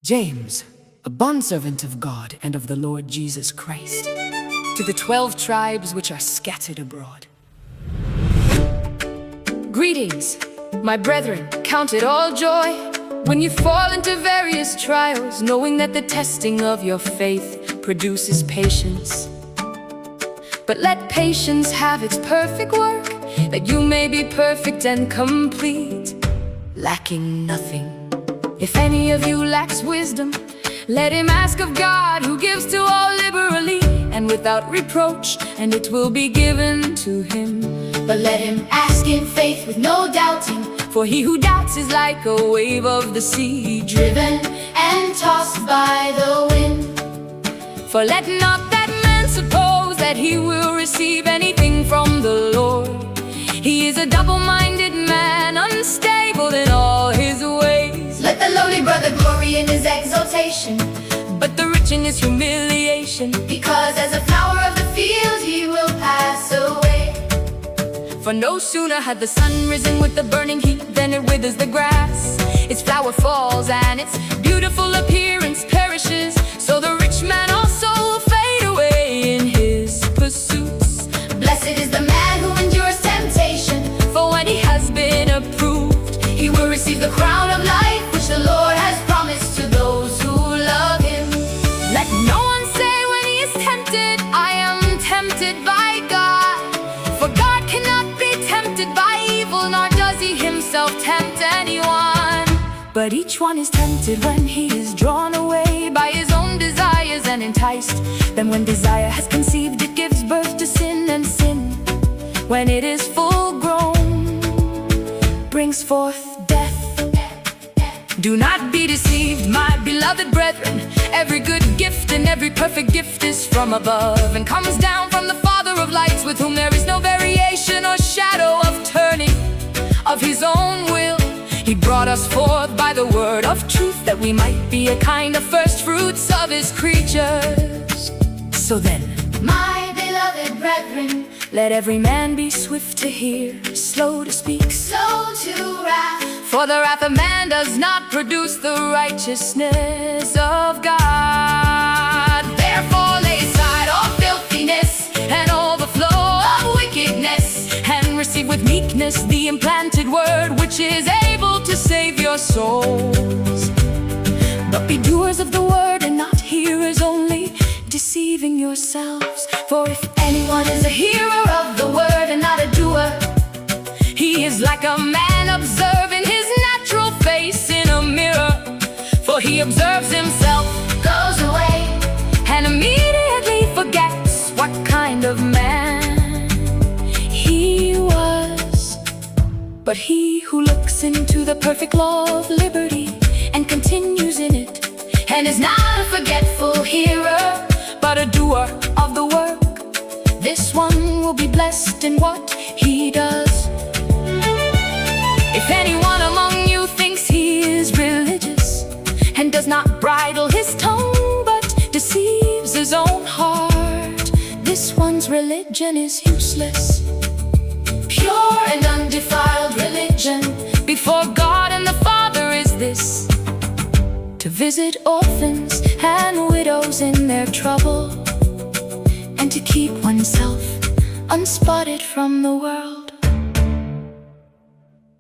James, a bondservant of God and of the Lord Jesus Christ, to the 12 tribes which are scattered abroad. Greetings, my brethren. Count it all joy when you fall into various trials, knowing that the testing of your faith produces patience. But let patience have its perfect work, that you may be perfect and complete, lacking nothing. If any of you lacks wisdom, let him ask of God, who gives to all liberally and without reproach, and it will be given to him. But let him ask in faith with no doubting, For he who doubts is like a wave of the sea, driven and tossed by the wind. For let not that man suppose that he will receive anything from the Lord. He is a double-minded man, unstable in all his ways. Let the lowly brother glory in his exaltation, but the rich in his humiliation. because as a flower of the field he will pass away. For no sooner had the sun risen with the burning heat than it withers the grass. Its flower falls and its beautiful appearance perishes. So the rich man also will fade away in his pursuits. Blessed is the man who endures temptation, For when he has been approved, he will receive the crown of life which the Lord has promised to those who love him. let no one say when he is tempted, I am tempted by God. For God cannot be tempted by evil, nor does he himself tempt anyone. But each one is tempted when he is drawn away by his own desires and enticed. Then when desire has conceived, it gives birth to sin, and sin, when it is full grown, brings forth death. Do not be deceived, my beloved brethren. Every good gift and every perfect gift is from above, and comes down from the Father of lights, with whom there is no variation or shadow of turning. Of his own will he brought us forth by the word of truth, that we might be a kind of first fruits of his creatures. So then, My beloved brethren, let every man be swift to hear, slow to speak, slow to wrath, for the wrath of man does not produce the righteousness of God. Therefore lay aside all filthiness and overflow of wickedness, and receive with meekness the implanted word, which is able to save your souls. But be doers of the word and not hearers only, deceiving yourselves. For if anyone is a hearer of the word and not a doer, he is like a man observing his natural face in a mirror. For he observes himself, goes away, and immediately forgets what kind of man he was. But he who looks into the perfect law of liberty and continues in it, and is not a forgetful hearer, but a doer of the work, this one will be blessed in what he does. If anyone among you thinks he is religious, and does not bridle his tongue, but deceives his own heart, this one's religion is useless. pure and undefiled religion Before God and the Father is this, to visit orphans and widows in their trouble, and to keep oneself unspotted from the world.